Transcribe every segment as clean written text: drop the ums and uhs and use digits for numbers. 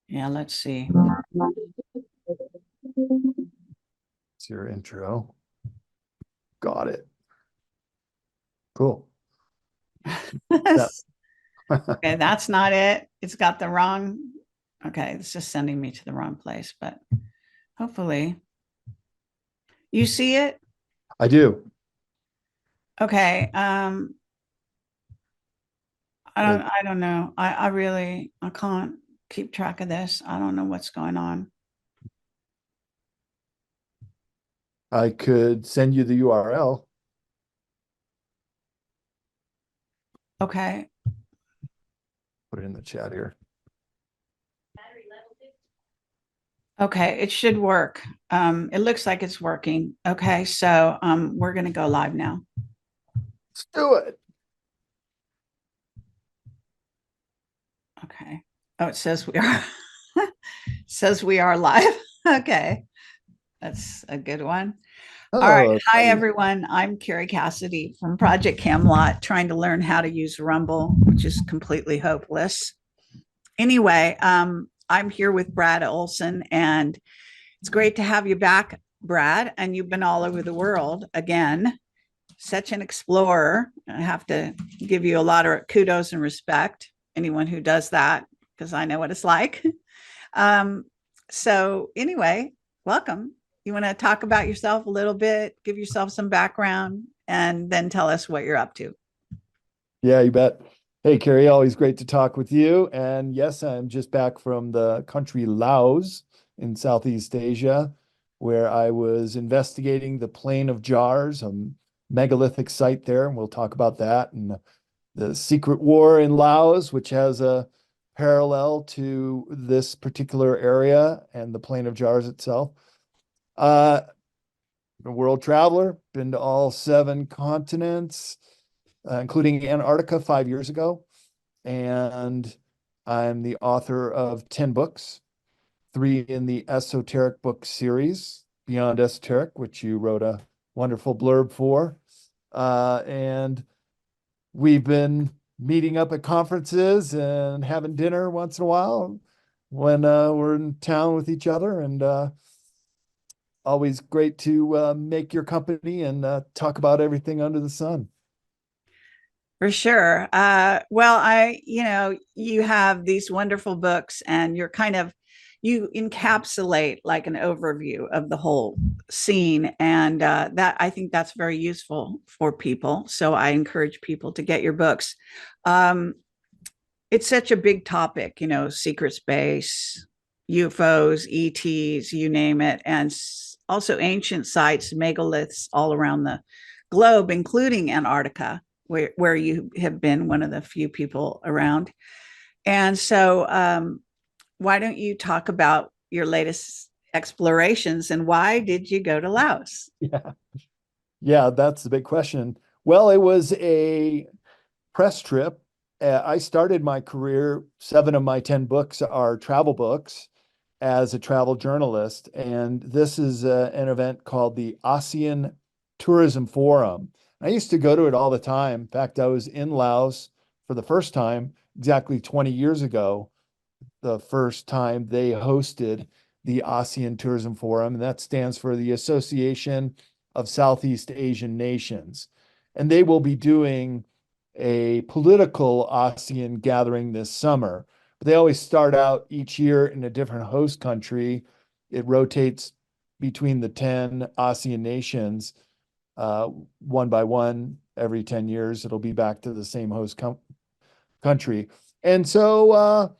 Yeah, let's see. It's your intro. Got it. Cool. That Okay, that's not it. It's got the wrong. Okay, it's just sending me to the wrong place, but hopefully you see it. I do. Okay. It, I don't know. I really I can't keep track of this. I don't know what's going on. I could send you the URL. Okay. Put it in the chat here. Okay, it should work. It looks like it's working. Okay, so we're gonna go live now. Let's do it. Okay. Oh, it says we are says we are live. Okay. That's a good one. All right. Oh, Hi, buddy. everyone. I'm Carrie Cassidy from Project Camelot, trying to learn how to use Rumble, which is completely hopeless. Anyway, I'm here with Brad Olson, and it's great to have you back, Brad. And you've been all over the world again. Such an explorer. I have to give you a lot of kudos and respect, anyone who does that, because I know what it's like. Um, so, anyway, welcome. You want to talk about yourself a little bit, give yourself some background, and then tell us what you're up to. Yeah, you bet. Hey, Carrie, always great to talk with you. And yes, I'm just back from the country Laos in Southeast Asia, where I was investigating the Plain of Jars, a megalithic site there. And we'll talk about that and the secret war in Laos, which has a parallel to this particular area and the Plain of Jars itself. Uh, a world traveler, been to all 7 continents, including Antarctica 5 years ago. And I'm the author of 10 books, three in the esoteric book series, Beyond Esoteric, which you wrote a wonderful blurb for. And we've been meeting up at conferences and having dinner once in a while when we're in town with each other. And always great to make your company and talk about everything under the sun. For sure. Well, you have these wonderful books, and you encapsulate like an overview of the whole scene, and that I think that's very useful for people. So I encourage people to get your books. Um, it's such a big topic, secret space, UFOs, ETs, you name it, and also ancient sites, megaliths all around the globe, including Antarctica, where you have been one of the few people around. And so, why don't you talk about your latest explorations and why did you go to Laos? Yeah. Yeah, that's the big question. Well, it was a press trip. I started my career, 7 of my 10 books are travel books as a travel journalist. And this is an event called the ASEAN Tourism Forum. I used to go to it all the time. In fact, I was in Laos for the first time exactly 20 years ago, the first time they hosted the ASEAN Tourism Forum, and that stands for the Association of Southeast Asian Nations. And they will be doing a political ASEAN gathering this summer. But they always start out each year in a different host country. It rotates between the 10 ASEAN nations, one by one. Every 10 years, it'll be back to the same host country. And so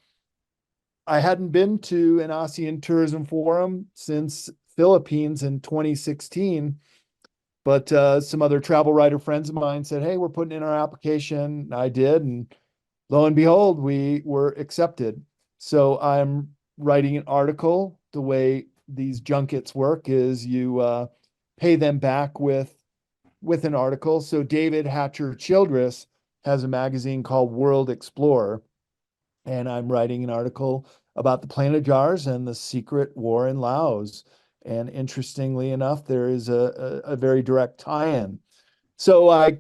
I hadn't been to an ASEAN tourism forum since Philippines in 2016, but some other travel writer friends of mine said, "Hey, we're putting in our application." I did, and lo and behold, we were accepted. So I'm writing an article. The way these junkets work is you pay them back with an article. So David Hatcher Childress has a magazine called World Explorer, and I'm writing an article about the Planet Jars and the secret war in Laos. And interestingly enough, there is a very direct tie-in. So I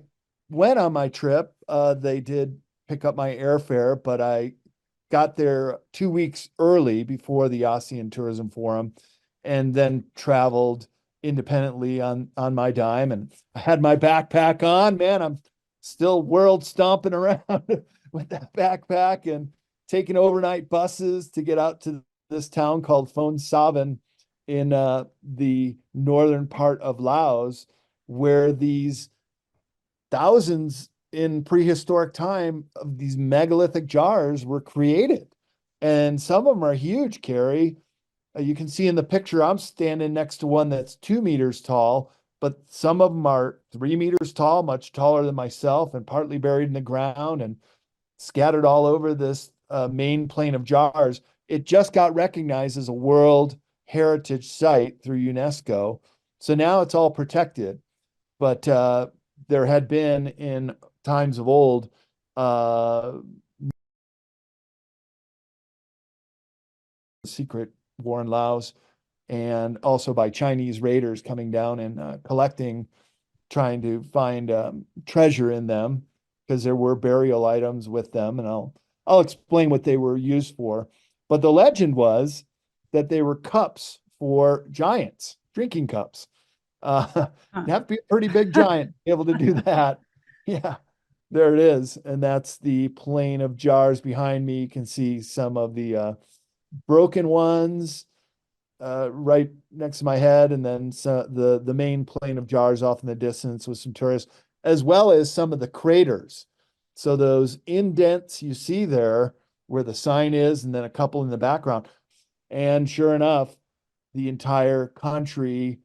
went on my trip. They did pick up my airfare, but I got there 2 weeks early before the ASEAN Tourism Forum, and then traveled independently on my dime. And I had my backpack on. Man, I'm still world stomping around with that backpack and taking overnight buses to get out to this town called Phon Savan in the northern part of Laos, where these thousands in prehistoric time of these megalithic jars were created. And some of them are huge, Carrie. You can see in the picture, I'm standing next to one that's 2 meters tall, but some of them are 3 meters tall, much taller than myself, and partly buried in the ground and scattered all over this main plain of jars. It just got recognized as a World Heritage Site through UNESCO. So now it's all protected. But there had been in times of old secret war in Laos, and also by Chinese raiders coming down and collecting, trying to find treasure in them, because there were burial items with them, and I'll explain what they were used for. But the legend was that they were cups for giants, drinking cups. Huh. You have to be a pretty big giant to be able to do that. Yeah, there it is. And that's the plain of jars behind me. You can see some of the broken ones right next to my head, and then the main plain of jars off in the distance with some tourists, as well as some of the craters. So those indents you see there where the sign is, and then a couple in the background. And sure enough, the entire country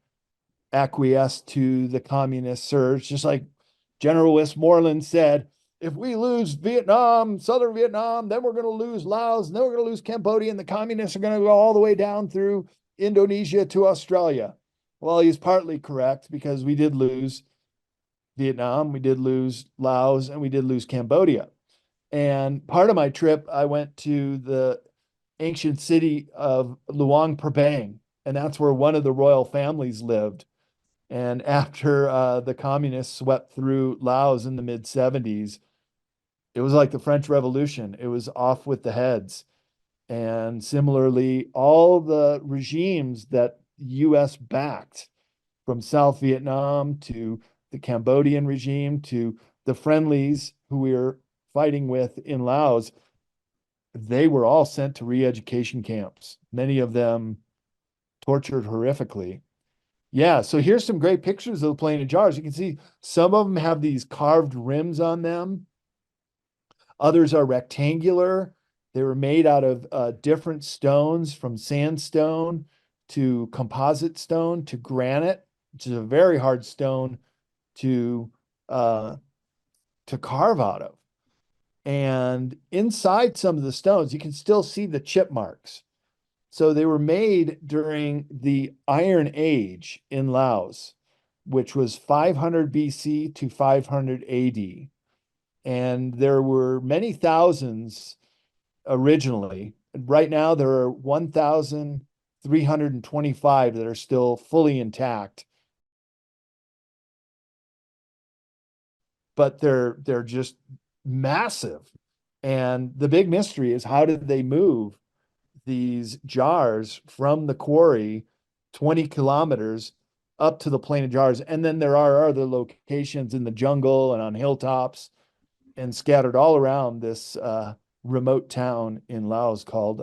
acquiesced to the communist surge, just like General Westmoreland said, if we lose Vietnam, southern Vietnam, then we're going to lose Laos, and then we're going to lose Cambodia, and the communists are going to go all the way down through Indonesia to Australia. Well, he's partly correct, because we did lose Vietnam, we did lose Laos, and we did lose Cambodia. And part of my trip, I went to the ancient city of Luang Prabang, and that's where one of the royal families lived. And after the communists swept through Laos in the mid 70s, it was like the French Revolution. It was off with the heads. And similarly, all the regimes that US backed, from South Vietnam to the Cambodian regime to the friendlies who we were fighting with in Laos, they were all sent to re-education camps, many of them tortured horrifically. Yeah, so here's some great pictures of the plain of jars. You can see some of them have these carved rims on them. Others are rectangular. They were made out of different stones, from sandstone to composite stone to granite, which is a very hard stone to uh, to carve out of. And inside some of the stones, you can still see the chip marks. So they were made during the Iron Age in Laos, which was 500 BC to 500 AD. And there were many thousands originally. Right now, there are 1,325 that are still fully intact, but they're just massive. And the big mystery is, how did they move these jars from the quarry 20 kilometers up to the plain of jars? And then there are other locations in the jungle and on hilltops and scattered all around this remote town in Laos called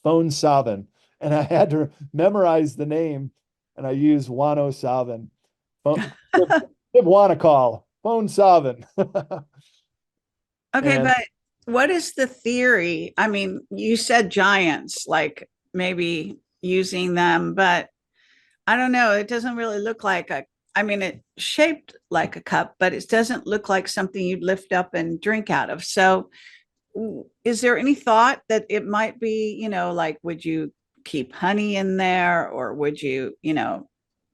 Phon Savan. And I had to memorize the name, and I use Wano Savan. Wanakal, Phon Savan. Okay, And but what is the theory? I mean, you said giants, like maybe using them, but I don't know. It doesn't really look like a, I mean, it's shaped like a cup, but it doesn't look like something you'd lift up and drink out of. So, is there any thought that it might be, like, would you keep honey in there, or would you,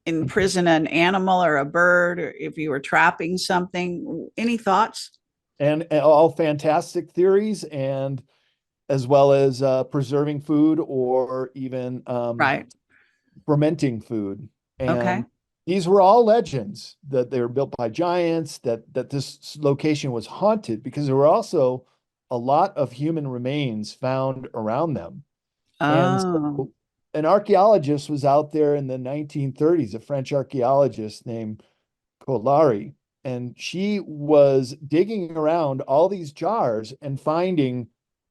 imprison an animal or a bird, or if you were trapping something? Any thoughts? and all fantastic theories, and as well as preserving food, or even Right. fermenting food. Okay. And these were all legends, that they were built by giants, that this location was haunted, because there were also a lot of human remains found around them. And Oh, so an archaeologist was out there in the 1930s, a French archaeologist named Collari, and she was digging around all these jars and finding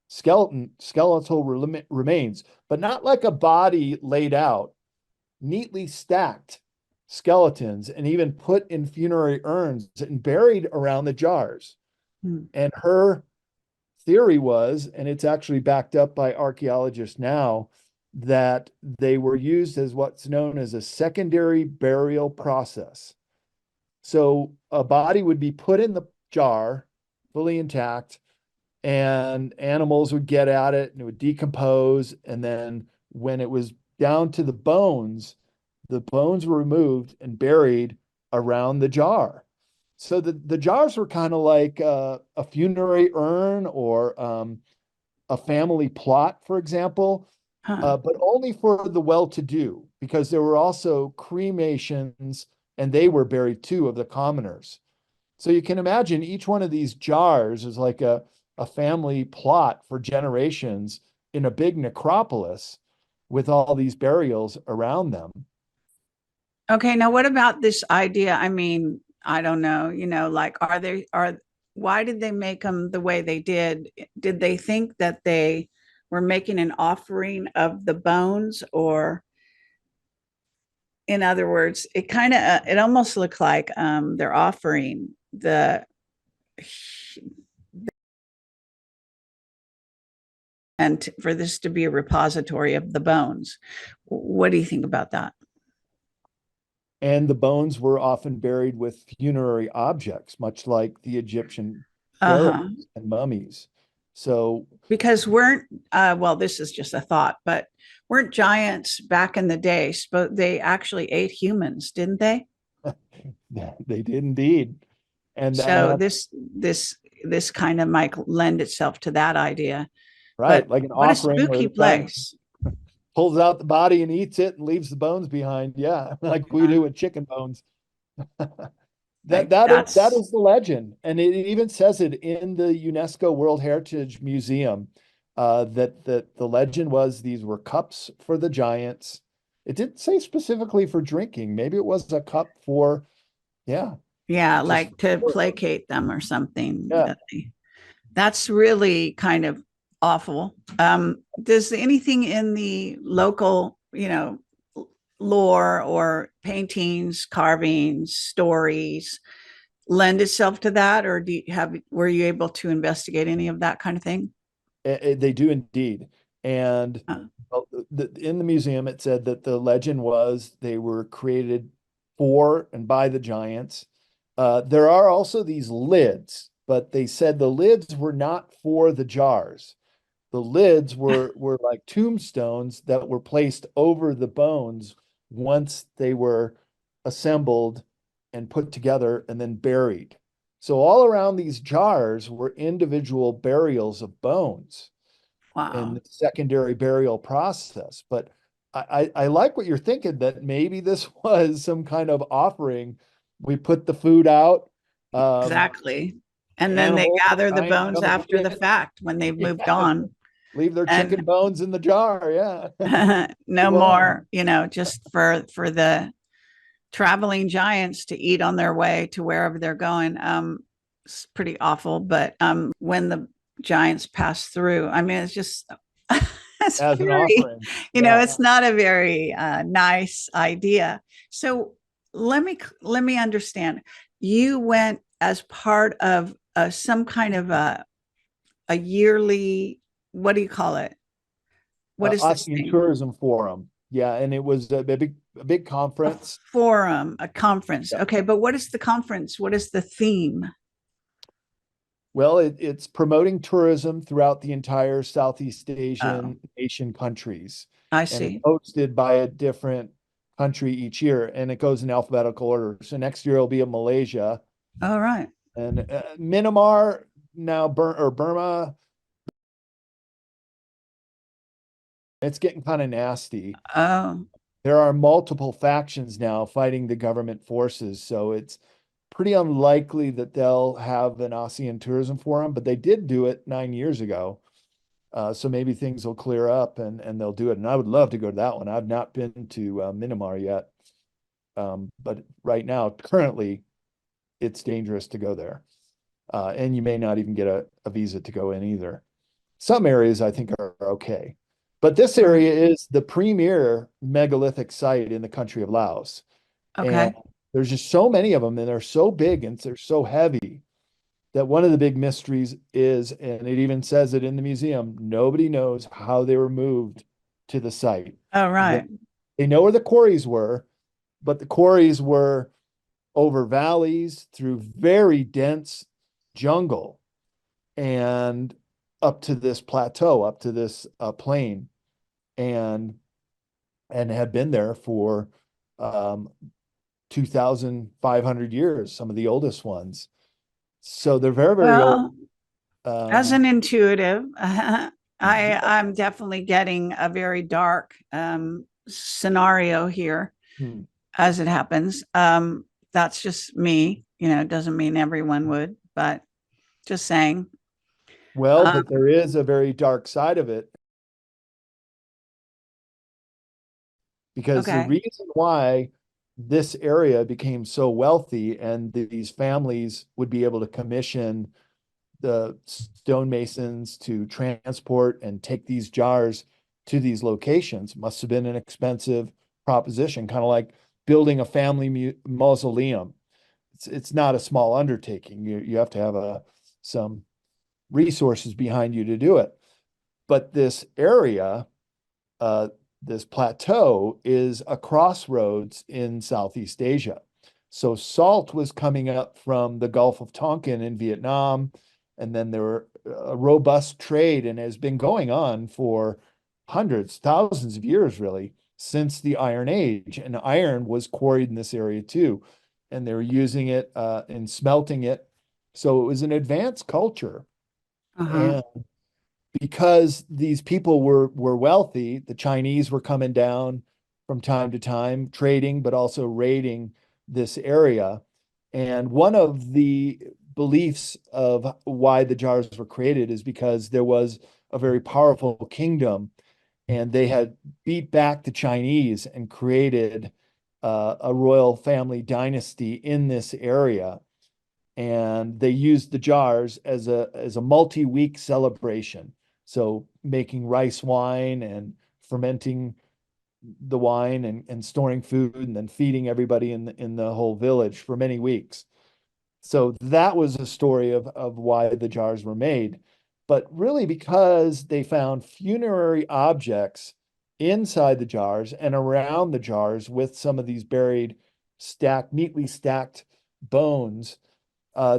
skeletal remains, but not like a body laid out, neatly stacked skeletons and even put in funerary urns and buried around the jars. hmm. And her theory was, and it's actually backed up by archaeologists now, that they were used as what's known as a secondary burial process. So a body would be put in the jar, fully intact, and animals would get at it and it would decompose. And then when it was down to the bones were removed and buried around the jar. So the jars were kind of like a funerary urn or a family plot, for example, Huh. but only for the well-to-do, because there were also cremations and they were buried too of the commoners. So you can imagine each one of these jars is like a family plot for generations in a big necropolis with all these burials around them. Okay, now what about this idea? I mean, I don't know, like why did they make them the way they did? Did they think that they were making an offering of the bones, or in other words, it almost looked like they're offering the and for this to be a repository of the bones. What do you think about that? And the bones were often buried with funerary objects, much like the Egyptian pharaohs Uh-huh. and mummies. So Because weren't well, this is just a thought, but weren't giants back in the day, they actually ate humans, didn't they? they did indeed. And So that's this kind of might lend itself to that idea. right, But like an what a offering where spooky the giant place. pulls out the body and eats it and leaves the bones behind. Yeah, like we do with chicken bones. That Like that that's is the legend, and it even says it in the UNESCO World Heritage Museum. That the legend was these were cups for the giants. It didn't say specifically for drinking. Maybe it was a cup for, yeah, yeah, just like to placate them or something. yeah. That's really kind of awful. Does anything in the local, lore or paintings, carvings, stories lend itself to that, or were you able to investigate any of that kind of thing? They do indeed. And Uh, in the museum, it said that the legend was they were created for and by the giants. There are also these lids, but they said the lids were not for the jars. The lids were like tombstones that were placed over the bones once they were assembled and put together and then buried. So all around these jars were individual burials of bones in wow. the secondary burial process. But I like what you're thinking, that maybe this was some kind of offering. We put the food out, Exactly. And then they animals, gather the giants bones come and after get the it. fact when they've moved Yeah, on. leave their And chicken bones in the jar. Yeah. no Move on. more, just for the traveling giants to eat on their way to wherever they're going. It's pretty awful. But when the giants pass through, I mean, it's just it's As an very, offering. Yeah. it's not a very nice idea. So let me understand. You went as part of some kind of a yearly. What do you call it? What is this Austrian thing? Tourism Forum. Yeah. And it was a big A conference. forum, a conference. Yeah. Okay, but what is the conference? What is the theme? Well, it's promoting tourism throughout the entire Southeast Oh, Asian nation countries. I And it's see. hosted by a different country each year, and it goes in alphabetical order. So next year it'll be in Malaysia All right. and Myanmar, now Burma. It's getting kind of nasty. Oh, There are multiple factions now fighting the government forces. So pretty unlikely that they'll have an ASEAN Tourism Forum, but they did do it 9 years ago. So maybe things will clear up and they'll do it. And I would love to go to that one. I've not been to Myanmar yet, but right now, currently, it's dangerous to go there, and you may not even get a visa to go in either. Some areas I think are okay, but this area is the premier megalithic site in the country of Laos, and Okay. there's just so many of them, and they're so big and they're so heavy that one of the big mysteries is, and it even says it in the museum, nobody knows how they were moved to the site. Oh, They, right. they know where the quarries were, but the quarries were over valleys through very dense jungle and up to this plateau, up to this plain, and had been there for 2,500 years, some of the oldest ones. So they're very, very old. Well, as an intuitive, Yeah. I'm definitely getting a very dark scenario here Hmm. as it happens. That's just me. It doesn't mean everyone would, but just saying. Well, Um, but there is a very dark side of it, because the okay. reason why this area became so wealthy and these families would be able to commission the stonemasons to transport and take these jars to these locations must have been an expensive proposition, kind of like building a family mausoleum. It's not a small undertaking. You have to have some resources behind you to do it. But this area, uh, this plateau, is a crossroads in Southeast Asia. So salt was coming up from the Gulf of Tonkin in Vietnam, and then there were a robust trade, and has been going on for hundreds, thousands of years, really, since the Iron Age. And iron was quarried in this area too, and they were using it and smelting it. So it was an advanced culture. Uh-huh. And because these people were wealthy, the Chinese were coming down from time to time, trading, but also raiding this area. And one of the beliefs of why the jars were created is because there was a very powerful kingdom, and they had beat back the Chinese and created a royal family dynasty in this area. And they used the jars as a multi-week celebration. So making rice wine and fermenting the wine and storing food and then feeding everybody in the whole village for many weeks. So that was a story of why the jars were made. But really, because they found funerary objects inside the jars and around the jars with some of these buried, neatly stacked bones,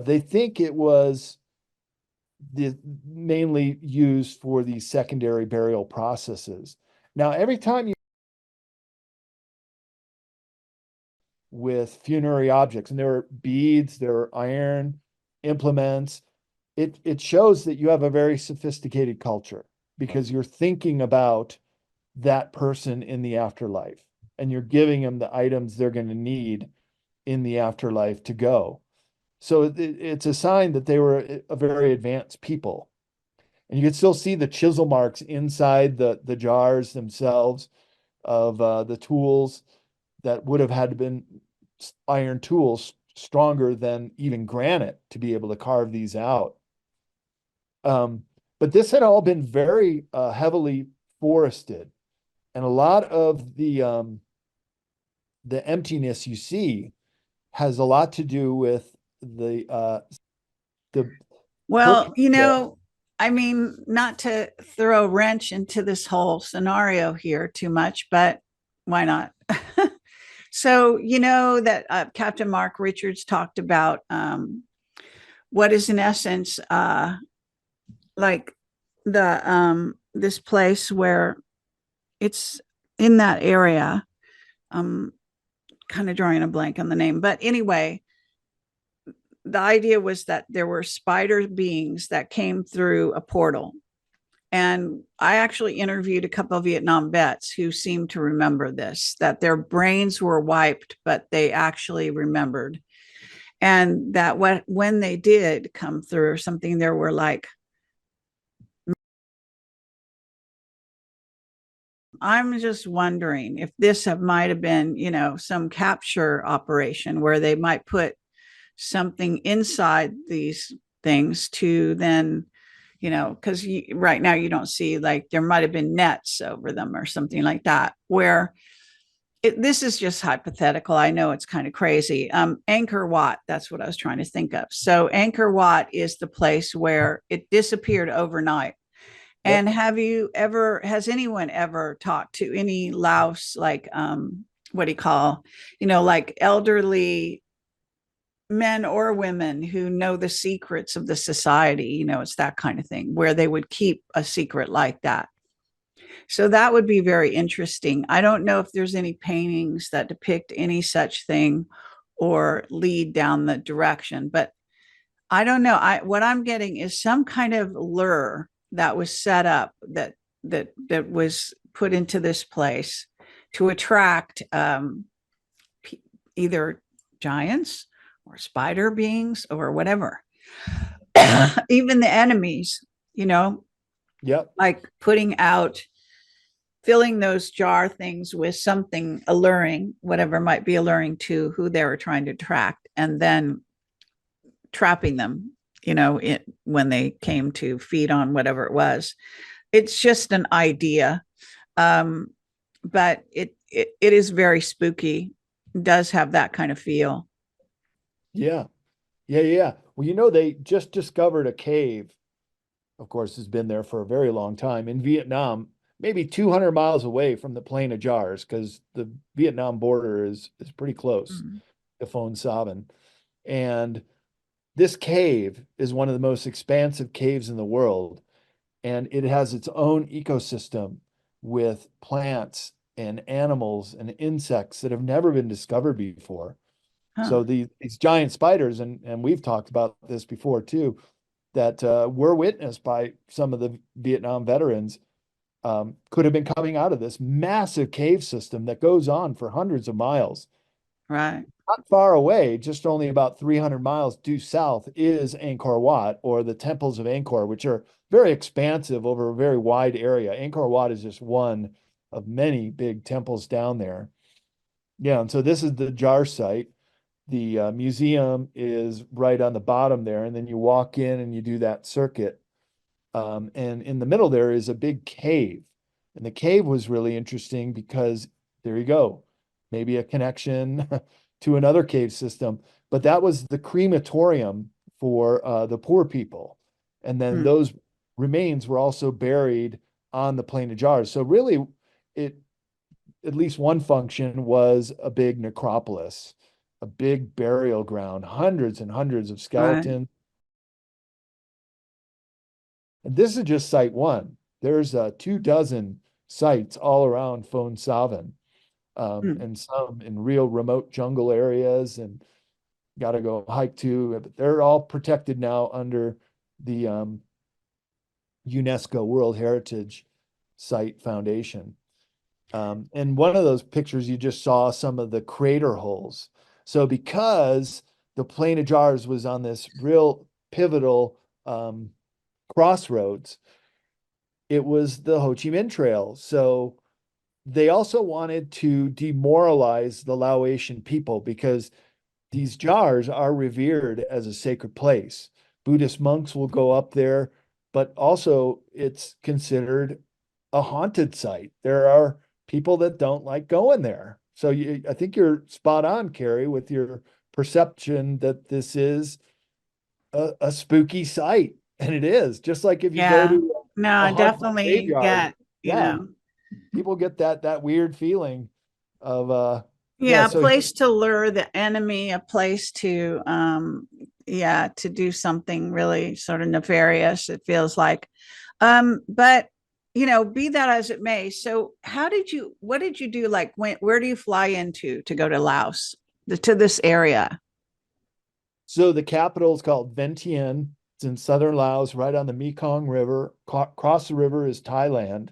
they think it was mainly used for these secondary burial processes. Now, every time you with funerary objects, and there are beads, there are iron implements, it shows that you have a very sophisticated culture, because you're thinking about that person in the afterlife, and you're giving them the items they're going to need in the afterlife to go. So it's a sign that they were a very advanced people. And you can still see the chisel marks inside the jars themselves of the tools that would have had to been iron tools, stronger than even granite, to be able to carve these out. Um, but this had all been very heavily forested, and a lot of the emptiness you see has a lot to do with the per Well, capita. I mean, not to throw a wrench into this whole scenario here too much, but why not? So, that Captain Mark Richards talked about what is in essence like this place where it's in that area. I'm kind of drawing a blank on the name, but anyway, the idea was that there were spider beings that came through a portal. And I actually interviewed a couple of Vietnam vets who seemed to remember this, that their brains were wiped, but they actually remembered. And that when they did come through or something, there were like, I'm just wondering if this might have been, some capture operation where they might put something inside these things to then, because right now you don't see, like, there might have been nets over them or something like that, where this is just hypothetical. I know it's kind of crazy. Angkor Wat, that's what I was trying to think of. So Angkor Wat is the place where it disappeared overnight. And Yep. has anyone ever talked to any Laos, like, what do you call, like elderly men or women who know the secrets of the society? It's that kind of thing where they would keep a secret like that. So that would be very interesting. I don't know if there's any paintings that depict any such thing or lead down the direction, but I don't know. What I'm getting is some kind of lure that was set up, that was put into this place to attract, either giants or spider beings or whatever. Even the enemies, Yep. like filling those jar things with something alluring, whatever might be alluring to who they were trying to attract, and then trapping them, when they came to feed on whatever it was. It's just an idea. Um, but it is very spooky. It does have that kind of feel. Yeah. Yeah. Yeah. Well, they just discovered a cave, of course, has been there for a very long time in Vietnam, maybe 200 miles away from the Plain of Jars, because the Vietnam border is pretty close Mm. to Phon Savin. And this cave is one of the most expansive caves in the world, and it has its own ecosystem with plants and animals and insects that have never been discovered before. Huh. So these giant spiders, and we've talked about this before too, that were witnessed by some of the Vietnam veterans, could have been coming out of this massive cave system that goes on for hundreds of miles. Right. Not far away, just only about 300 miles due south, is Angkor Wat, or the temples of Angkor, which are very expansive over a very wide area. Angkor Wat is just one of many big temples down there. Yeah, and so this is the jar site. The museum is right on the bottom there, and then you walk in and you do that circuit. And in the middle there is a big cave. And the cave was really interesting because there you go, maybe a connection to another cave system. But that was the crematorium for the poor people. And then Hmm. those remains were also buried on the Plain of Jars. So really, it at least one function was a big necropolis, a big burial ground, hundreds and hundreds of Right. skeletons. And this is just site one. There's 2 dozen sites all around Phone Savin, Hmm. and some in real remote jungle areas, and got to go hike to. But they're all protected now under the UNESCO World Heritage Site Foundation. And one of those pictures you just saw some of the crater holes. So because the Plain of Jars was on this real pivotal crossroads, it was the Ho Chi Minh Trail. So they also wanted to demoralize the Laotian people because these jars are revered as a sacred place. Buddhist monks will go up there, but also it's considered a haunted site. There are people that don't like going there. So I think you're spot on, Carrie, with your perception that this is a spooky site. And it is, just like if you go Yeah. to No, a I haunted definitely graveyard. get, Yeah, people get that weird feeling of yeah, yeah, a so place to lure the enemy, a place to, yeah, to do something really sort of nefarious, it feels like. But be that as it may, so what did you do? Like, where do you fly into to go to Laos, to this area? the capital is called Vientiane. It's in southern Laos, right on the Mekong River. Across the river is Thailand.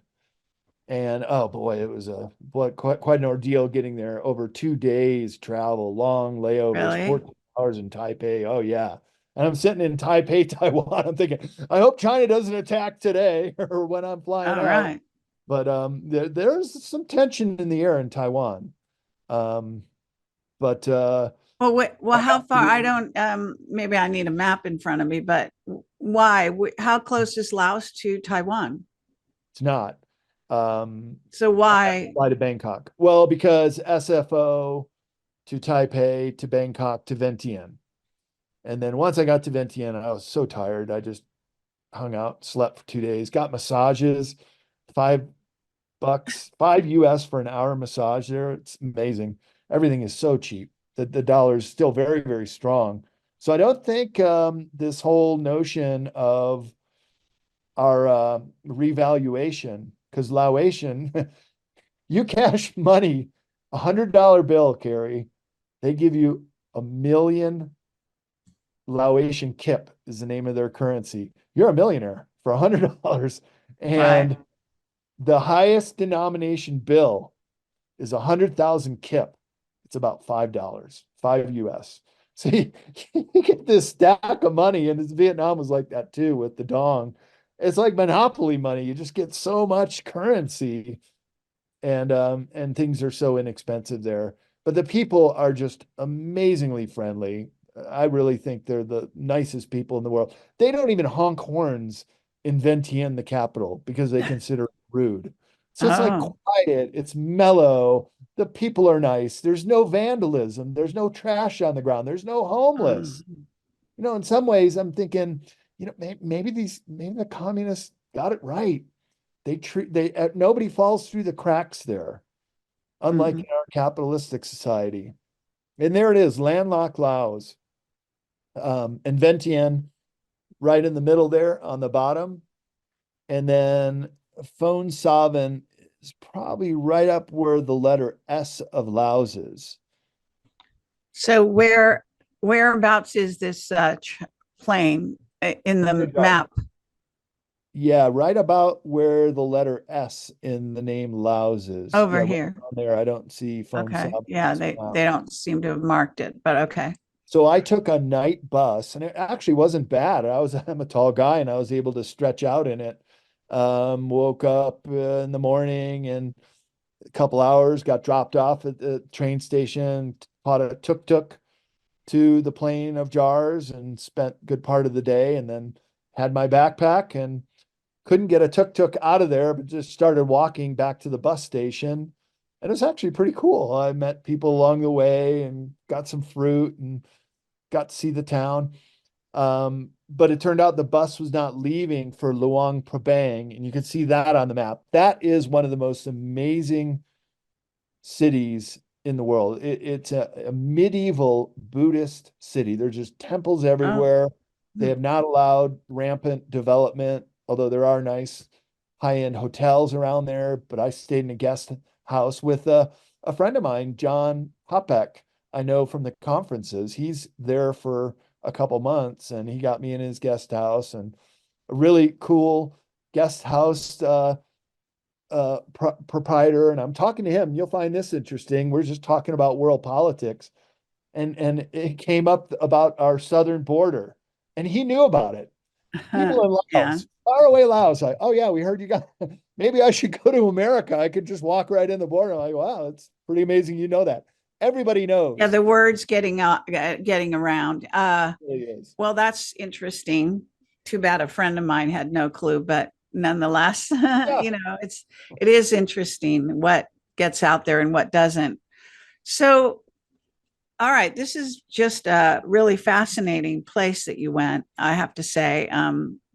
And oh boy, it was quite an ordeal getting there. Over 2 days travel, long layovers, Really? hours in Taipei. Oh yeah. And I'm sitting in Taipei, Taiwan. I'm thinking, I hope China doesn't attack today or when I'm flying All out. right. But there's some tension in the air in Taiwan. Um, but Well, wait, well, I how have far? I to, don't, maybe I need a map in front of me, but why? How close is Laos to Taiwan? it's not. Um, So I have to why? fly to Bangkok. Well, because SFO to Taipei to Bangkok to Vientiane. And then once I got to Vientiane, I was so tired. I just hung out, slept for 2 days, got massages, $5, 5 US for an hour massage there. It's amazing. Everything is so cheap that the dollar is still very, very strong. So I don't think this whole notion of our revaluation, because Laotian, you cash money, $100 bill, Carrie, they give you 1 million Laotian kip is the name of their currency. You're a millionaire for $100. Right. And the highest denomination bill is 100,000 kip. It's about $5, 5 US. So you get this stack of money, and Vietnam was like that too with the dong. It's like monopoly money. You just get so much currency, and things are so inexpensive there. But the people are just amazingly friendly. I really think they're the nicest people in the world. They don't even honk horns in Vientiane, the capital, because they consider it rude. So it's like Oh. quiet, it's mellow. The people are nice. There's no vandalism. There's no trash on the ground. There's no homeless. Mm. In some ways, I'm thinking, maybe the communists got it right. Nobody falls through the cracks there, unlike Mhm. in our capitalistic society. And there it is, landlocked Laos, and Vientiane right in the middle there on the bottom, and then Phone Savin is probably right up where the letter S of Laos is. So whereabouts is this plane in the map? Yeah, right about where the letter S in the name Laos is. Yeah, Over right here. on there. I don't see Phone Okay. Savin on Yeah, this they map. they don't seem to have marked it, but okay. So I took a night bus, and it actually wasn't bad. I'm a tall guy, and I was able to stretch out in it. Woke up in the morning and a couple hours, got dropped off at the train station, caught a tuk-tuk to the Plain of Jars and spent a good part of the day, and then had my backpack and couldn't get a tuk-tuk out of there, but just started walking back to the bus station. And it was actually pretty cool. I met people along the way and got some fruit and got to see the town. But it turned out the bus was not leaving for Luang Prabang, and you can see that on the map. That is one of the most amazing cities in the world. It's a medieval Buddhist city. There's just temples Oh. everywhere. They Hmm. have not allowed rampant development, although there are nice high-end hotels around there. But I stayed in a guest house with a friend of mine, John Hoppeck. I know from the conferences. He's there for a couple months, and he got me in his guest house, and a really cool guest house proprietor. And I'm talking to him. You'll find this interesting. We're just talking about world politics, and it came up about our southern border, and he knew about it. People in Yeah. Laos, far away Laos. Oh yeah, we heard you got. Maybe I should go to America. I could just walk right in the border. I'm like, wow, it's pretty amazing. You know that. Everybody Yeah, knows. the word's getting around. It really is. Well, that's interesting. Too bad a friend of mine had no clue, but nonetheless, Yeah. it is interesting what gets out there and what doesn't. So, all right, this is just a really fascinating place that you went, I have to say.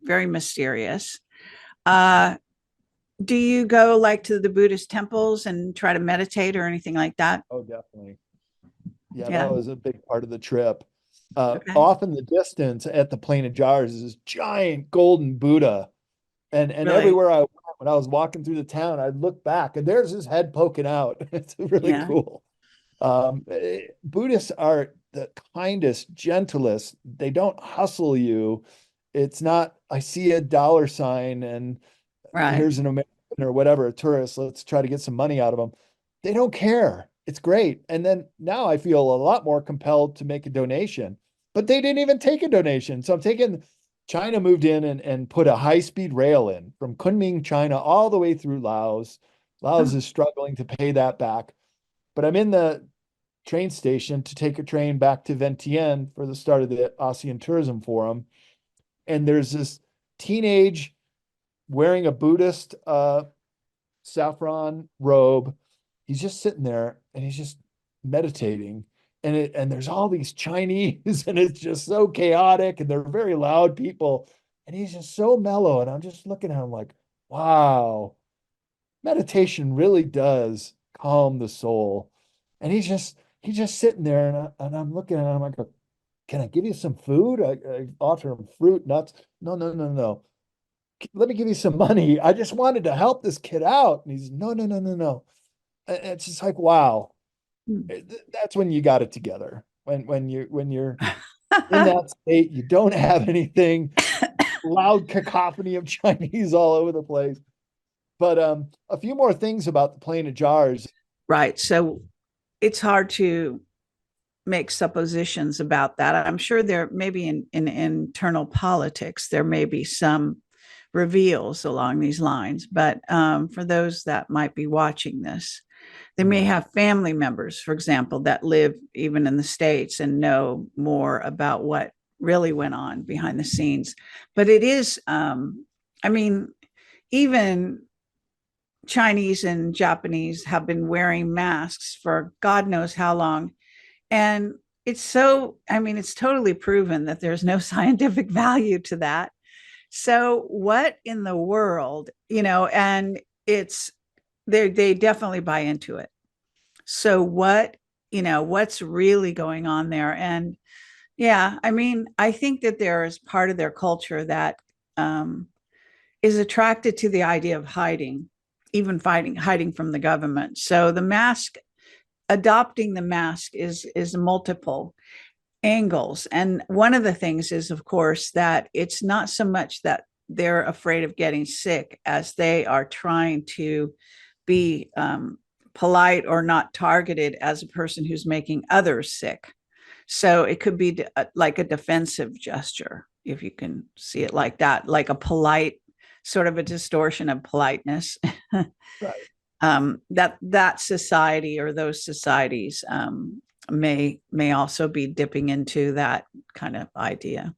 Very mysterious. Uh, do you go like to the Buddhist temples and try to meditate or anything like that? Oh, definitely. Yeah, that Yeah. was a big part of the trip. Okay. Off in the distance at the Plain of Jars is this giant golden Buddha. And Really? everywhere I went, when I was walking through the town, I'd look back and there's his head poking out. It's really Yeah. cool. Buddhists are the kindest, gentlest. They don't hustle you. It's not, I see a dollar sign and Right. here's an American or whatever, a tourist. Let's try to get some money out of them. They don't care. it's great. And then now I feel a lot more compelled to make a donation, but they didn't even take a donation. So I'm taking China moved in and put a high-speed rail in from Kunming, China, all the way through Laos. Laos Oh, is struggling to pay that back. But I'm in the train station to take a train back to Vientiane for the start of the ASEAN Tourism Forum. And there's this teenage wearing a Buddhist saffron robe. He's just sitting there and he's just meditating. And there's all these Chinese and it's just so chaotic and they're very loud people. And he's just so mellow. And I'm just looking at him like, wow, meditation really does calm the soul. And he's just sitting there and I'm looking at him like, can I give you some food? I offer him fruit, nuts. No, no, no, no. Let me give you some money. I just wanted to help this kid out. And he's no, no, no, no, no. It's just like, wow. hmm. That's when you got it together. When you're in that state, you don't have anything, loud cacophony of Chinese all over the place. But a few more things about the plane of jars. Right. So it's hard to make suppositions about that. I'm sure there maybe in internal politics, there may be some reveals along these lines. But for those that might be watching this, they may Mm, have family members, for example, that live even in the States and know more about what really went on behind the scenes. But it is, I mean, even Chinese and Japanese have been wearing masks for God knows how long. And it's so, I mean, it's totally proven that there's no scientific value to that. So, what in the world, and it's, they definitely buy into it. So, what's really going on there? And yeah, I mean, I think that there is part of their culture that um, is attracted to the idea of hiding, even hiding from the government. So the mask, adopting the mask is multiple angles. And one of the things is, of course, that it's not so much that they're afraid of getting sick as they are trying to be polite or not targeted as a person who's making others sick. So it could be like a defensive gesture, if you can see it like that, like a polite sort of a distortion of politeness. right. That society or those societies may also be dipping into that kind of idea.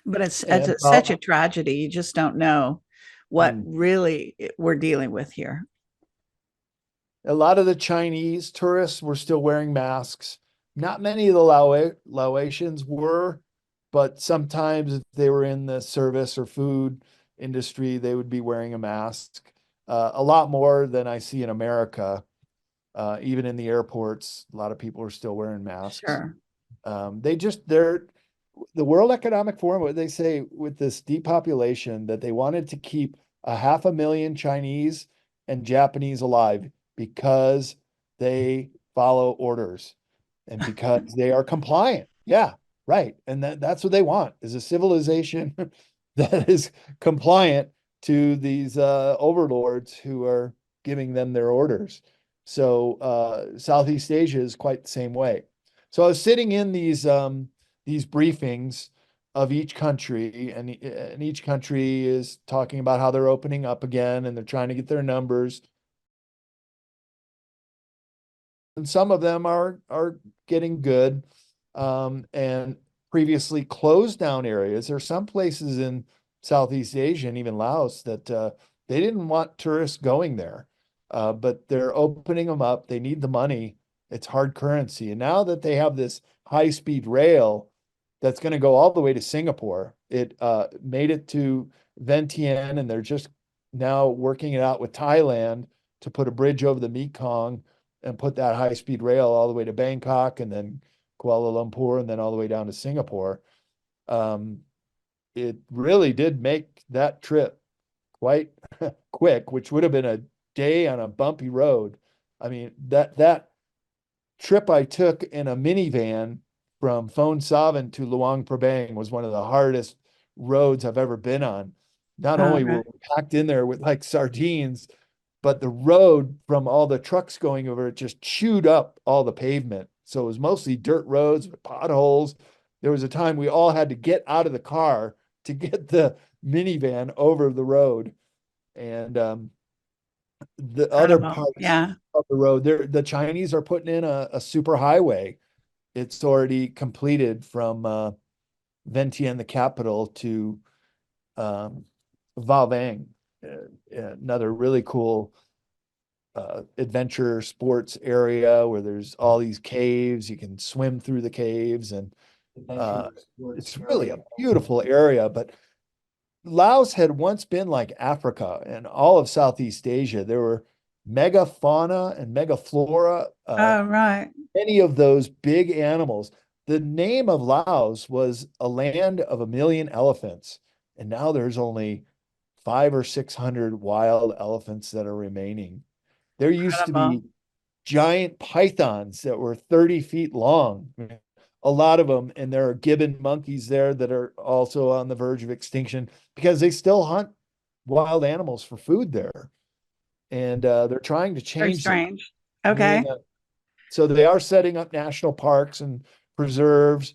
But And it's such a tragedy. You just don't know what mm, really we're dealing with here. a lot of the Chinese tourists were still wearing masks. Not many of the Laotians were, but sometimes if they were in the service or food industry, they would be wearing a mask. A lot more than I see in America. Even in the airports, a lot of people are still wearing masks. Sure. They're the World Economic Forum, what they say with this depopulation, that they wanted to keep 500,000 Chinese and Japanese alive because they follow orders and because they are compliant. Yeah, right. And that's what they want, is a civilization that is compliant to these overlords who are giving them their orders. So Southeast Asia is quite the same way. So I was sitting in these briefings of each country, and each country is talking about how they're opening up again and they're trying to get their numbers. And some of them are getting good. And previously closed down areas. There are some places in Southeast Asia and even Laos that they didn't want tourists going there, but they're opening them up. They need the money. It's hard currency. And now that they have this high-speed rail that's going to go all the way to Singapore, it made it to Vientiane, and they're just now working it out with Thailand to put a bridge over the Mekong and put that high-speed rail all the way to Bangkok and then Kuala Lumpur and then all the way down to Singapore. Um, it really did make that trip quite quick, which would have been a day on a bumpy road. I mean, that trip I took in a minivan from Phone Savin to Luang Prabang was one of the hardest roads I've ever been on. Not only were Okay. we packed in there with like sardines, but the road from all the trucks going over it just chewed up all the pavement. So it was mostly dirt roads with potholes. There was a time we all had to get out of the car to get the minivan over the road. And the other Incredible. parts Yeah. of the road, the Chinese are putting in a super highway. It's already completed from Vientiane, the capital, to Valvang, another really cool adventure sports area where there's all these caves. You can swim through the caves, and it's really a beautiful area. But Laos had once been like Africa and all of Southeast Asia. There were megafauna and megaflora, Oh, right. many of those big animals. The name of Laos was a land of 1 million elephants, and now there's only 500 or 600 wild elephants that are remaining. There used to be Incredible. giant pythons that were 30 feet long, a lot of them, and there are gibbon monkeys there that are also on the verge of extinction because they still hunt wild animals for food there. And they're trying to Very change that. strange. Okay. Yeah. So they are setting up national parks and preserves.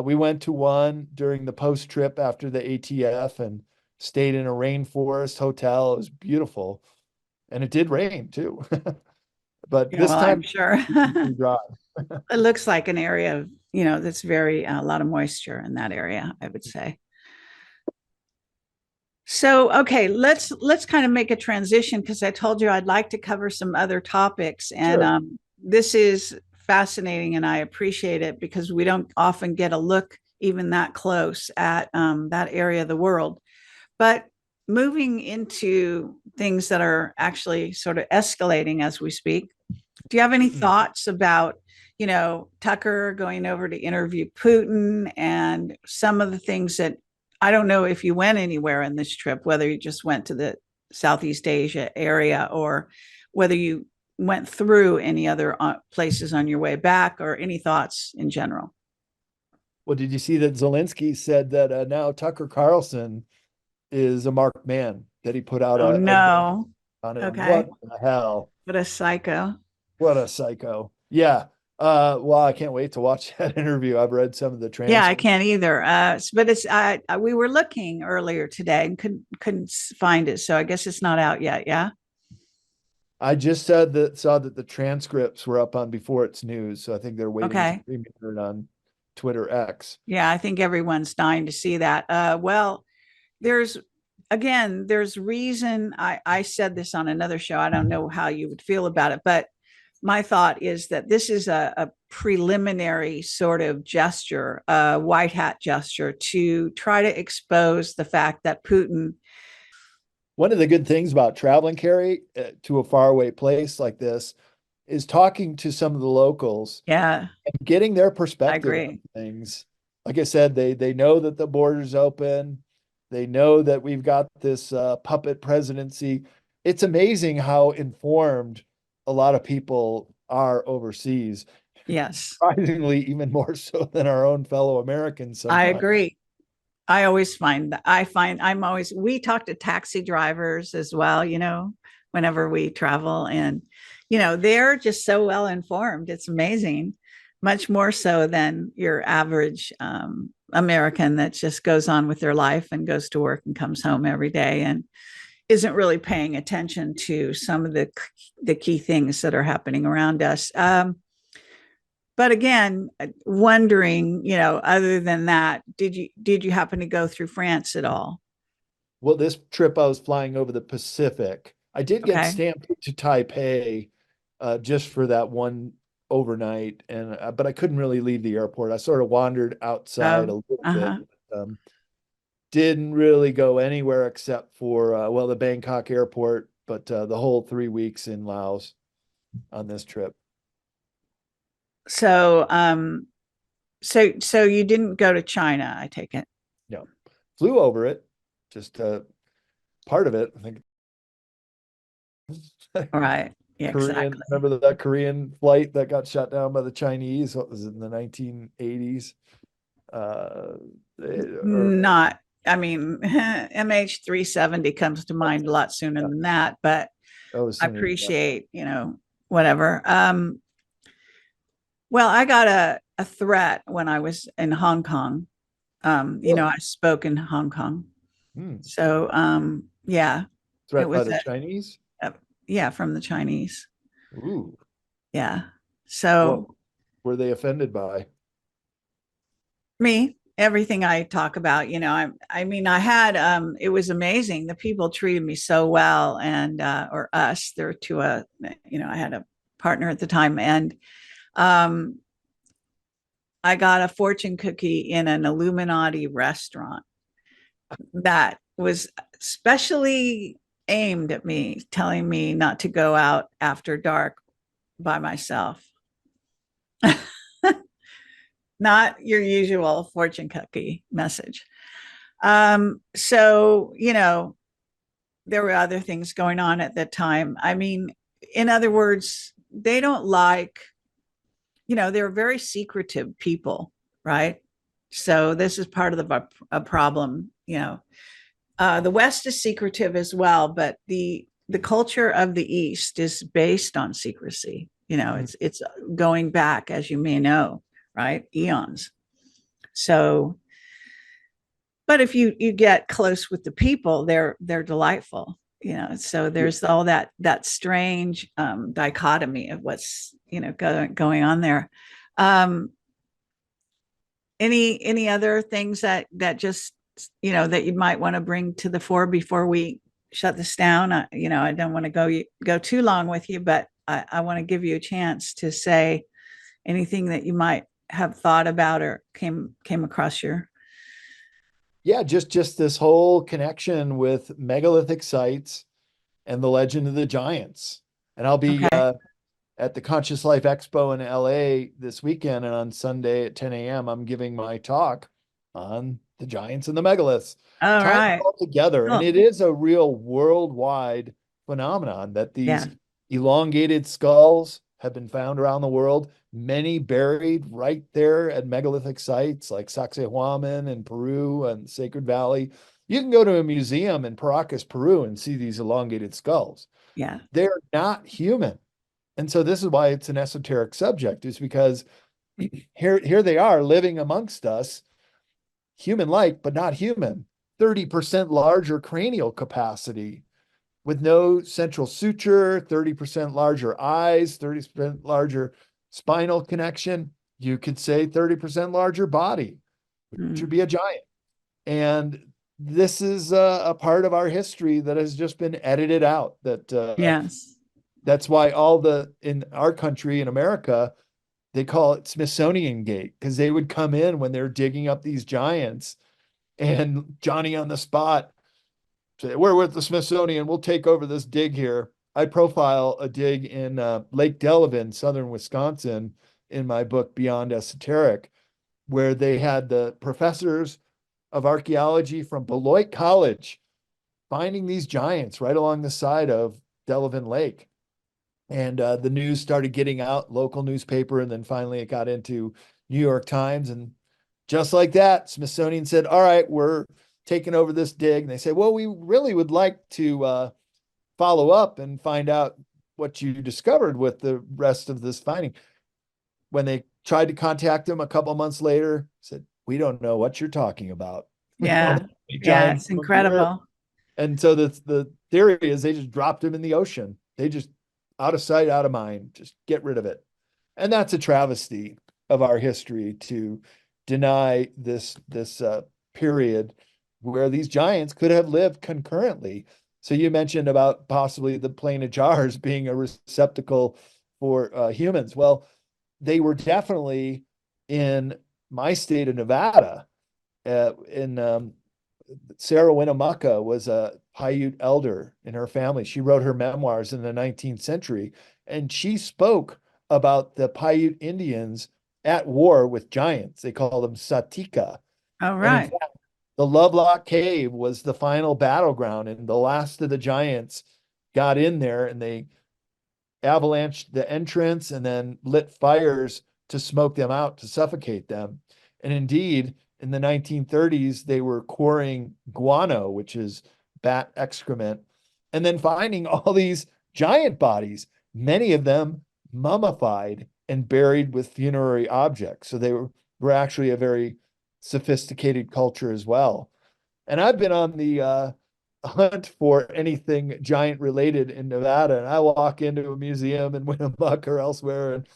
We went to one during the post trip after the ATF and stayed in a rainforest hotel. It was beautiful. And it did rain too. But Yeah, this well, I'm time sure. pretty dry. It looks like an area of, that's very a lot of moisture in that area, I would say. So, okay, let's kind of make a transition because I told you I'd like to cover some other topics, and Sure. this is fascinating, and I appreciate it because we don't often get a look even that close at that area of the world. But moving into things that are actually sort of escalating as we speak, do you have any Mm-mm. thoughts about, Tucker going over to interview Putin and some of the things that I don't know if you went anywhere in this trip, whether you just went to the Southeast Asia area or whether you went through any other places on your way back or any thoughts in general? Well, did you see that Zelensky said that now Tucker Carlson is a marked man, that he put out Oh, a note no. on him? Okay. What the hell? What a psycho. What a psycho. Yeah. Well, I can't wait to watch that interview. I've read some of the Yeah, I transcripts. can't either. But it's we were looking earlier today and couldn't find it, so I guess it's not out yet. Yeah. I just saw that the transcripts were up on before it's news, so I think they're waiting to Okay. premiere it on Twitter X. Yeah, I think everyone's dying to see that. Well, there's there's reason. I said this on another show. I don't know how you would feel about it, but my thought is that this is a preliminary sort of gesture, a white hat gesture to try to expose the fact that Putin, One of the good things about traveling, Carrie, to a faraway place like this is talking to some of the locals yeah, and getting their I perspective on agree. things. Like I said, they know that the border's open. They know that we've got this puppet presidency. It's amazing how informed a lot of people are overseas. Yes, Surprisingly, even more so than our own fellow Americans I sometimes. agree. I always find that I'm always, we talk to taxi drivers as well, whenever we travel, and, they're just so well informed. It's amazing, much more so than your average American that just goes on with their life and goes to work and comes home every day and isn't really paying attention to some of the key things that are happening around us. But again, wondering, other than that, did you happen to go through France at all? Well, this trip I was flying over the Pacific. I did get Okay. stamped to Taipei just for that one overnight, and but I couldn't really leave the airport. I sort of wandered outside a Oh, little bit. uh-huh. Didn't really go anywhere except for well, the Bangkok airport, but the whole 3 weeks in Laos on this trip. So, so you didn't go to China, I take it. No, flew over it, just part of it. I think All right. Yeah, Korean. exactly. Remember that Korean flight that got shut down by the Chinese? What was it in the 1980s? Uh, or Not, I mean, MH370 comes to mind a lot sooner than that, but I OLSEN, yeah. appreciate, whatever. Well, I got a threat when I was in Hong Kong. Really? I spoke in Hong Kong. Hmm. So, yeah, it Threat by was the Chinese? yeah, from the Chinese. Ooh. Yeah. What So were they offended by? me, everything I talk about, I mean, I had, it was amazing. The people treated me so well, and, or us, there were two, I had a partner at the time, and, um, I got a fortune cookie in an Illuminati restaurant that was specially aimed at me, telling me not to go out after dark by myself. Not your usual fortune cookie message. So, there were other things going on at that time. I mean, in other words, they don't like, they're very secretive people, right? So this is part of a problem. The West is secretive as well, but the culture of the East is based on secrecy. Mhm. It's going back, as you may know, right, eons. So, but if you get close with the people, they're delightful. So there's all that strange dichotomy of what's going on there. Um, any other things that just that you might want to bring to the fore before we shut this down? I don't want to go too long with you, but I want to give you a chance to say anything that you might have thought about or came across your. Yeah, just this whole connection with megalithic sites and the legend of the giants. And I'll be Okay. at the Conscious Life Expo in LA this weekend, and on Sunday at 10 a.m., I'm giving my talk on the giants and the megaliths, All tying it right. all together. And Cool. it is a real worldwide phenomenon that Yeah. these elongated skulls have been found around the world, many buried right there at megalithic sites like Sacsayhuaman in Peru and Sacred Valley. You can go to a museum in Paracas, Peru, and see these elongated skulls. Yeah. They're not human. And so this is why it's an esoteric subject, is because here they are living amongst us, human-like, but not human, 30% larger cranial capacity with no central suture, 30% larger eyes, 30% larger spinal connection. You could say 30% larger body, which would Mm. be a giant. And this is a part of our history that has just been edited out. Yes. That's why in our country, in America, they call it Smithsonian Gate, because they would come in when they're digging up these giants, and Johnny on the spot say, "We're with the Smithsonian. We'll take over this dig here." I profile a dig in Lake Delavan, southern Wisconsin, in my book Beyond Esoteric, where they had the professors of archaeology from Beloit College finding these giants right along the side of Delavan Lake. And the news started getting out, local newspaper, and then finally it got into New York Times. And just like that, Smithsonian said, "All right, we're taking over this dig." And they say, "Well, we really would like to follow up and find out what you discovered with the rest of this finding." When they tried to contact him a couple of months later, said, "We don't know what you're talking about. We don't Yeah. have any Yeah. giants It's from here." incredible. And so the theory is they just dropped him in the ocean. They just, out of sight, out of mind, just get rid of it. And that's a travesty of our history, to deny this period where these giants could have lived concurrently. So you mentioned about possibly the plane of jars being a receptacle for humans. Well, they were definitely in my state of Nevada. In Sarah Winnemucca was a Paiute elder in her family. She wrote her memoirs in the 19th century, and she spoke about the Paiute Indians at war with giants. They called them Satika. All And in right. fact, the Lovelock Cave was the final battleground, and the last of the giants got in there, and they avalanched the entrance and then lit fires to smoke them out, to suffocate them. And indeed, in the 1930s, they were quarrying guano, which is bat excrement, and then finding all these giant bodies, many of them mummified and buried with funerary objects. So they were actually a very sophisticated culture as well. And I've been on the hunt for anything giant related in Nevada, and I walk into a museum in Winnemucca or elsewhere, and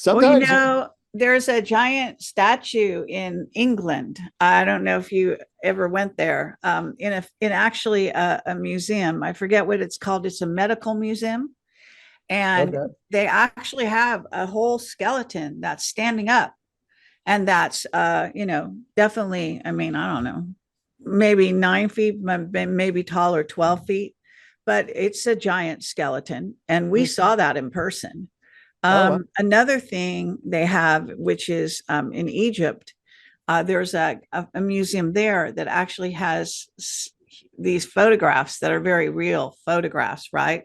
Well, sometimes there's a giant statue in England. I don't know if you ever went there. In actually a museum. I forget what it's called. It's a medical museum, and okay, they actually have a whole skeleton that's standing up, and that's definitely. I mean, I don't know, maybe 9 feet, maybe taller, 12 feet, but it's a giant skeleton, and we saw that in person. oh wow. Another thing they have, which is in Egypt, there's a museum there that actually has these photographs that are very real photographs, right?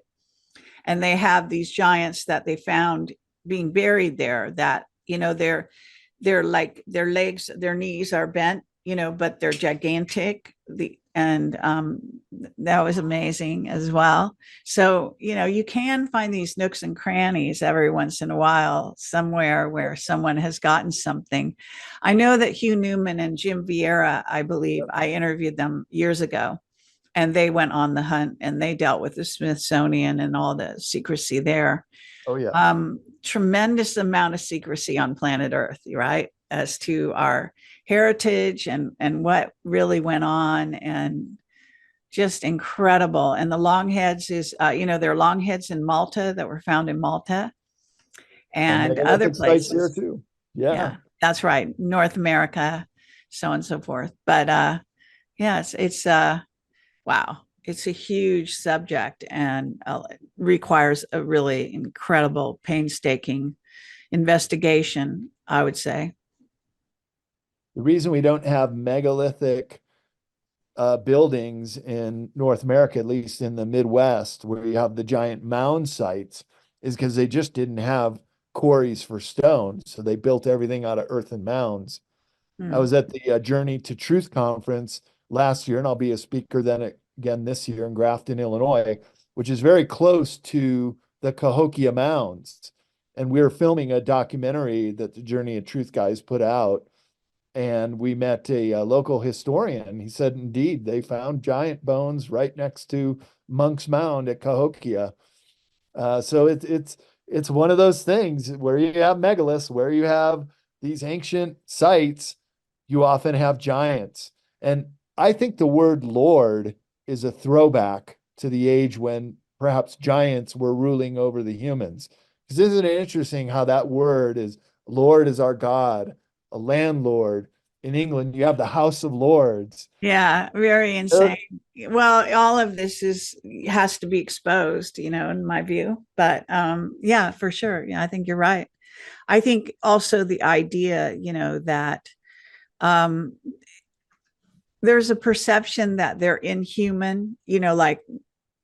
And they have these giants that they found being buried there that, they're like their legs, their knees are bent, but they're gigantic. And that was amazing as well. So, you can find these nooks and crannies every once in a while somewhere where someone has gotten something. I know that Hugh Newman and Jim Vieira, I believe, I interviewed them years ago, and they went on the hunt and they dealt with the Smithsonian and all the secrecy there. Oh yeah. Tremendous amount of secrecy on planet Earth, right? As to our heritage and what really went on, and just incredible. And the longheads is, there are longheads in Malta that were found in Malta And and other megalithic sites here places. too. Yeah. Yeah, that's right. North America, so on and so forth. But yes, it's wow, it's a huge subject, and requires a really incredible, painstaking investigation, I would say. The reason we don't have megalithic buildings in North America, at least in the Midwest, where you have the giant mound sites, is because they just didn't have quarries for stone. So they built everything out of earthen mounds. I Hmm. was at the Journey to Truth conference last year, and I'll be a speaker then again this year in Grafton, Illinois, which is very close to the Cahokia Mounds. And we were filming a documentary that the Journey of Truth guys put out, and we met a local historian. He said, indeed, they found giant bones right next to Monk's Mound at Cahokia. So it's one of those things where you have megaliths, where you have these ancient sites, you often have giants. And I think the word Lord is a throwback to the age when perhaps giants were ruling over the humans. Because isn't it interesting how that word is Lord is our God, a landlord. In England, you have the House of Lords. Yeah, very They're- insane. Well, all of this is has to be exposed, in my view. But yeah, for sure. Yeah, I think you're right. I think also the idea, that um, there's a perception that they're inhuman, like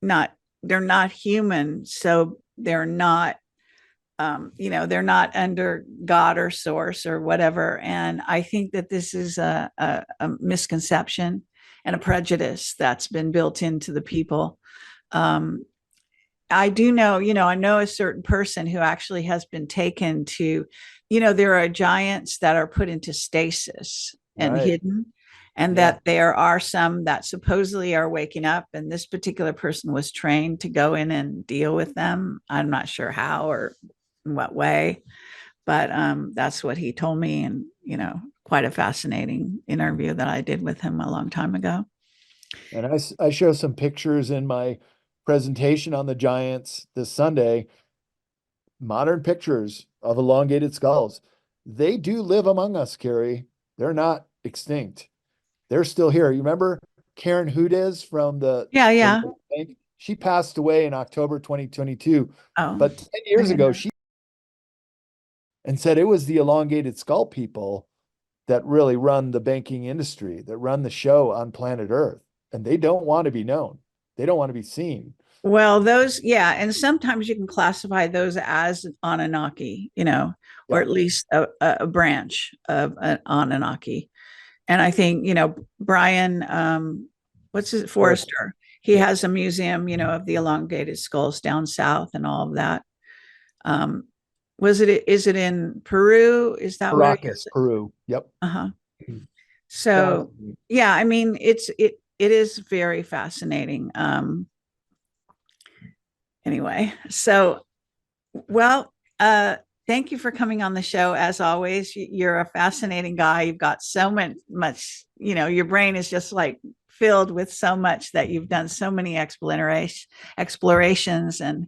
not they're not human, so they're not under God or source or whatever. And I think that this is a misconception and a prejudice that's been built into the people. Um, I do know, I know a certain person who actually has been taken to, there are giants that are put into stasis and right. hidden, and Yeah. that there are some that supposedly are waking up. And this particular person was trained to go in and deal with them. I'm not sure how or in what way, but that's what he told me. And, quite a fascinating interview that I did with him a long time ago. And I show some pictures in my presentation on the giants this Sunday, modern pictures of elongated skulls. They do live among us, Carrie. They're not extinct. They're still here. You remember Karen Hudes from Yeah, the yeah. World Bank? She passed away in October 2022. Oh, But 10 I years didn't ago, know. she and said it was the elongated skull people that really run the banking industry, that run the show on planet Earth. And they don't want to be known. They don't want to be seen. Well, those, yeah, and sometimes you can classify those as Anunnaki, or Yeah. at least a branch of an Anunnaki. And I think, Brian, what's his Forrest. Forrester? he has a museum, you know, of the elongated skulls down south and all of that. Um, is it in Peru? Is that where you're? Caracas, Peru. Yep. Uh-huh. Sounds So yeah, I mean, it is very fascinating. Anyway, so well, thank you for coming on the show. As always, you're a fascinating guy. You've got so much, you know, your brain is just like filled with so much that you've done so many explorations and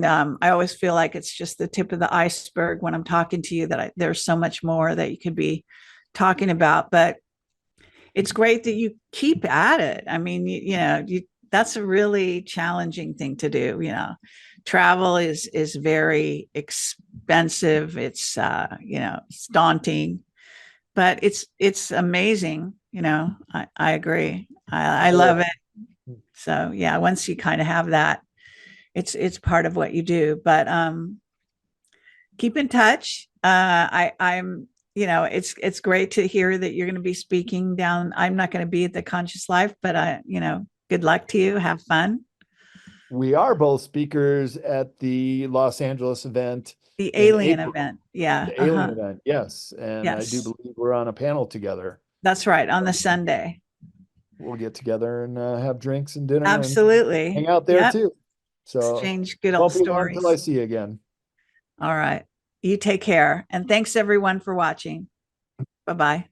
I always feel like it's just the tip of the iceberg when I'm talking to you that there's so much more that you could be talking about. But it's great that you keep at it. I mean, you know, that's a really challenging thing to do. You know, travel is very expensive. It's you know, it's daunting, but it's amazing. You know, I agree. I love cool. it. So yeah, once you kind of have that, it's part of what you do. But keep in touch. I'm, you know, it's great to hear that you're going to be speaking down. I'm not going to be at the Conscious Life, but you know, good luck to you. Have fun. We are both speakers at the Los Angeles event The in alien April, event. Yeah. the Alien Uh-huh. event. Yes. And I do Yes. believe we're on a panel together. That's right. On the Sunday. We'll get together and have drinks and dinner and Absolutely. hang out there Yep. too. So Exchange good old won't be long till I stories. see you again. All right. You take care. And thanks everyone for watching. Bye bye.